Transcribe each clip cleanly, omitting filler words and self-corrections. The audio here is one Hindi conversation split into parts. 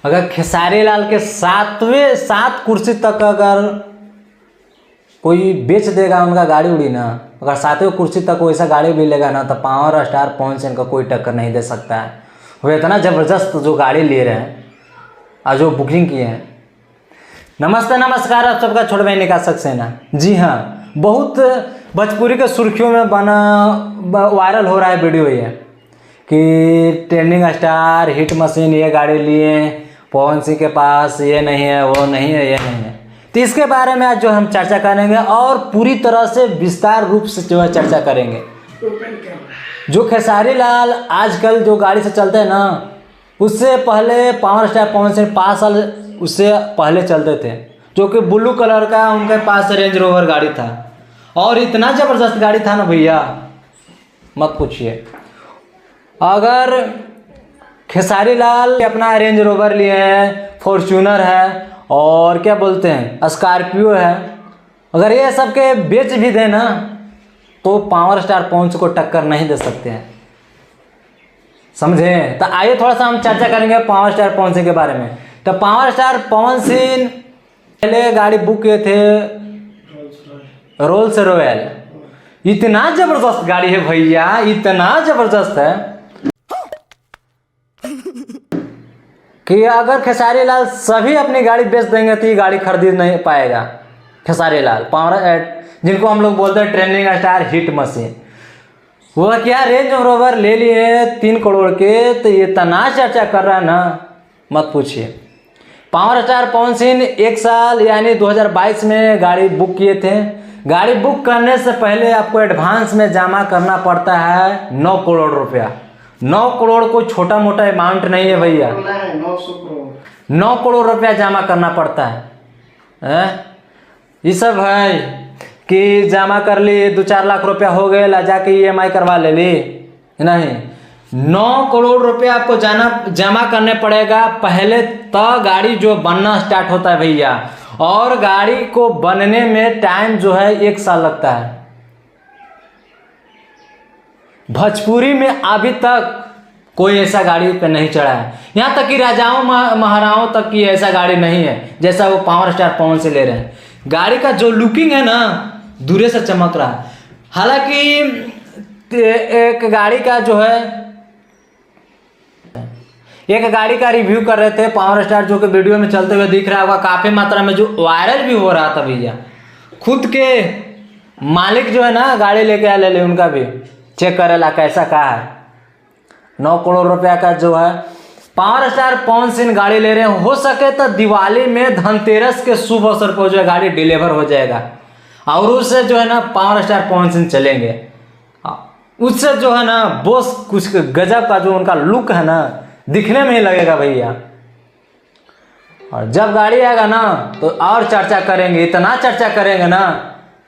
अगर खेसारी लाल के सात कुर्सी तक अगर कोई बेच देगा उनका गाड़ी उड़ी ना, अगर सातवें कुर्सी तक वैसा गाड़ी भी लेगा ना, तो पावर स्टार पवन सिंह का कोई टक्कर नहीं दे सकता है। वो इतना ज़बरदस्त जो गाड़ी ले रहे हैं और जो बुकिंग किए हैं। नमस्ते नमस्कार, आप सबका छोटे भाई निकाल सक्सेना। जी हाँ, बहुत भोजपुरी के सुर्खियों में बना वायरल हो रहा है वीडियो ये कि ट्रेंडिंग स्टार हिट मशीन ये गाड़ी लिए, पवन सिंह के पास ये नहीं है, वो नहीं है, ये नहीं है। तो इसके बारे में आज जो हम चर्चा करेंगे और पूरी तरह से विस्तार रूप से जो है चर्चा करेंगे। जो खेसारी लाल आजकल जो गाड़ी से चलते हैं ना, उससे पहले पावर स्टार पवन सिंह 5 साल उससे पहले चलते थे, जो कि ब्लू कलर का उनके पास रेंज रोवर गाड़ी था और इतना ज़बरदस्त गाड़ी था ना भैया, मत पूछिए। अगर खेसारी लाल अपना रेंज रोवर लिए हैं, फॉर्च्यूनर है और क्या बोलते हैं स्कॉर्पियो है, अगर ये सब के बेच भी दें ना, तो पावर स्टार पवन सिंह को टक्कर नहीं दे सकते हैं, समझे। तो आइए थोड़ा सा हम चर्चा करेंगे पावर स्टार पवन सिंह के बारे में। तो पावर स्टार पवन सिंह पहले गाड़ी बुक किए थे रोल्स रॉयल। इतना जबरदस्त गाड़ी है भैया, इतना जबरदस्त है कि अगर खेसारी लाल सभी अपनी गाड़ी बेच देंगे तो ये गाड़ी खरीद नहीं पाएगा खेसारी लाल। पावर जिनको हम लोग बोलते हैं ट्रेंडिंग स्टार हिट मशीन, वो क्या रेंज रोवर ले लिए 3 करोड़ के, तो ये इतना चर्चा कर रहा है ना, मत पूछिए। पावर स्टार पवन सिंह 1 साल यानी 2022 में गाड़ी बुक किए थे। गाड़ी बुक करने से पहले आपको एडवांस में जमा करना पड़ता है 9 करोड़ रुपया। 9 करोड़ कोई छोटा मोटा अमाउंट नहीं है भैया, 9 करोड़ रुपया जमा करना पड़ता है। ये सब है कि जमा कर ली 2-4 लाख रुपया हो गए, ला जाके EMI करवा ले ली, नहीं, 9 करोड़ रुपया आपको जमा करने पड़ेगा पहले, तो गाड़ी जो बनना स्टार्ट होता है भैया। और गाड़ी को बनने में टाइम जो है 1 साल लगता है। भोजपुरी में अभी तक कोई ऐसा गाड़ी पे नहीं चढ़ा है, यहाँ तक कि राजाओं महाराओं तक की ऐसा गाड़ी नहीं है जैसा वो पावर स्टार पवन से ले रहे हैं। गाड़ी का जो लुकिंग है ना, दूरे से चमक रहा है। हालांकि एक गाड़ी का जो है, एक गाड़ी का रिव्यू कर रहे थे पावर स्टार, जो कि वीडियो में चलते हुए दिख रहा होगा काफ़ी मात्रा में, जो वायरल भी हो रहा था भैया। खुद के मालिक जो है ना गाड़ी लेके आए, ले उनका भी चेक करेला कैसा का है। 9 करोड़ रुपया का जो है पावर स्टार पवन सिंह गाड़ी ले रहे हैं। हो सके तो दिवाली में धनतेरस के शुभ अवसर पर जो है गाड़ी डिलीवर हो जाएगा और उससे जो है ना पावर स्टार पवन सिंह चलेंगे। उससे जो है ना बॉस कुछ गजब का जो उनका लुक है ना, दिखने में ही लगेगा भैया। और जब गाड़ी आएगा ना तो और चर्चा करेंगे, इतना चर्चा करेंगे ना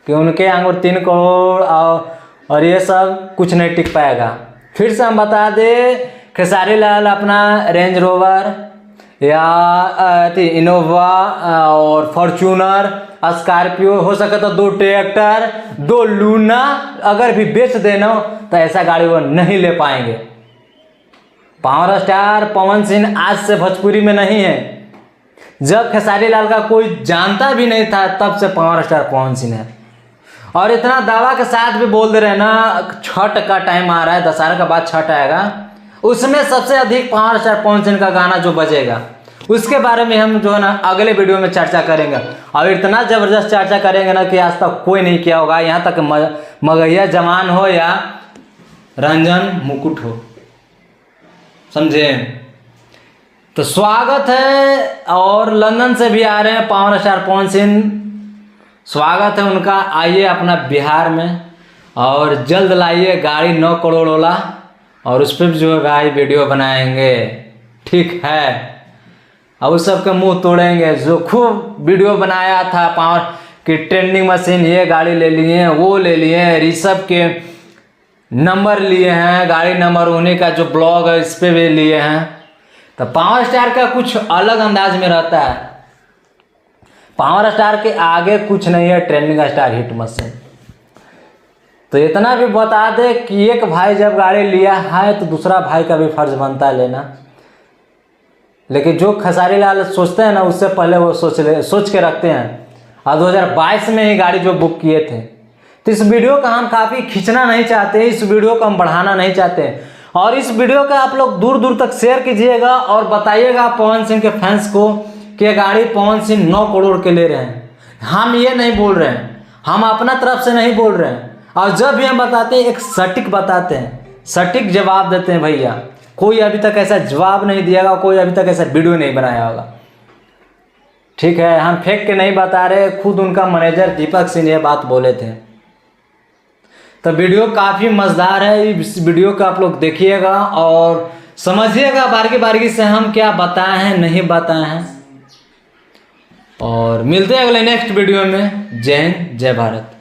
कि उनके आंगुर 3 करोड़ और ये सब कुछ नहीं टिक पाएगा। फिर से हम बता दें, खेसारी लाल अपना रेंज रोवर या इनोवा और फॉर्च्यूनर, स्कॉर्पियो, हो सके तो 2 ट्रैक्टर, 2 लूना अगर भी बेच देना तो ऐसा गाड़ी वो नहीं ले पाएंगे। पावर स्टार पवन सिंह आज से भोजपुरी में नहीं है, जब खेसारी लाल का कोई जानता भी नहीं था तब से पावर स्टार पवन सिंह है। और इतना दावा के साथ भी बोल दे रहे हैं ना, छठ का टाइम आ रहा है, दशहरा के बाद छठ आएगा, उसमें सबसे अधिक पावर स्टार पवन सिंह का गाना जो बजेगा, उसके बारे में हम जो है ना अगले वीडियो में चर्चा करेंगे। और इतना ज़बरदस्त चर्चा करेंगे ना कि आज तक कोई नहीं किया होगा, यहाँ तक मगहिया जमान हो या रंजन मुकुट हो, समझे। तो स्वागत है, और लंदन से भी आ रहे हैं पावर स्टार पवन सिंह, स्वागत है उनका। आइए अपना बिहार में और जल्द लाइए गाड़ी 9 करोड़ वाला, और उस पर भी जो है भाई वीडियो बनाएंगे, ठीक है। और उस सब के मुंह तोड़ेंगे जो खूब वीडियो बनाया था पावर की ट्रेंडिंग मशीन ये गाड़ी ले लिए हैं, वो ले लिए हैं, ऋषभ के नंबर लिए हैं, गाड़ी नंबर उन्हीं का जो ब्लॉग है इस पर भी लिए हैं। तो पावर स्टार का कुछ अलग अंदाज में रहता है, पावर स्टार के आगे कुछ नहीं है ट्रेंडिंग स्टार हिट मशीन। तो इतना भी बता दे कि एक भाई जब गाड़ी लिया है तो दूसरा भाई का भी फर्ज बनता है लेना। लेकिन जो खेसारी लाल सोचते हैं ना, उससे पहले वो सोच के रखते हैं। और 2022 में ही गाड़ी जो बुक किए थे। तो इस वीडियो का हम काफ़ी खींचना नहीं चाहते, इस वीडियो को हम बढ़ाना नहीं चाहते। और इस वीडियो का आप लोग दूर दूर तक शेयर कीजिएगा और बताइएगा पवन सिंह के फैंस को कि ये गाड़ी पवन सिंह 9 करोड़ के ले रहे हैं। हम ये नहीं बोल रहे हैं, हम अपना तरफ से नहीं बोल रहे हैं। और जब भी हम बताते हैं एक सटीक बताते हैं, सटीक जवाब देते हैं भैया। कोई अभी तक ऐसा जवाब नहीं दिया, कोई अभी तक ऐसा वीडियो नहीं बनाया होगा। ठीक है, हम फेंक के नहीं बता रहे, खुद उनका मैनेजर दीपक सिंह ये बात बोले थे। तो वीडियो काफ़ी मज़ेदार है, इस वीडियो को आप लोग देखिएगा और समझिएगा बारीकी बारीकी से हम क्या बताए हैं नहीं बताए हैं। और मिलते हैं अगले नेक्स्ट वीडियो में। जय हिंद, जय भारत।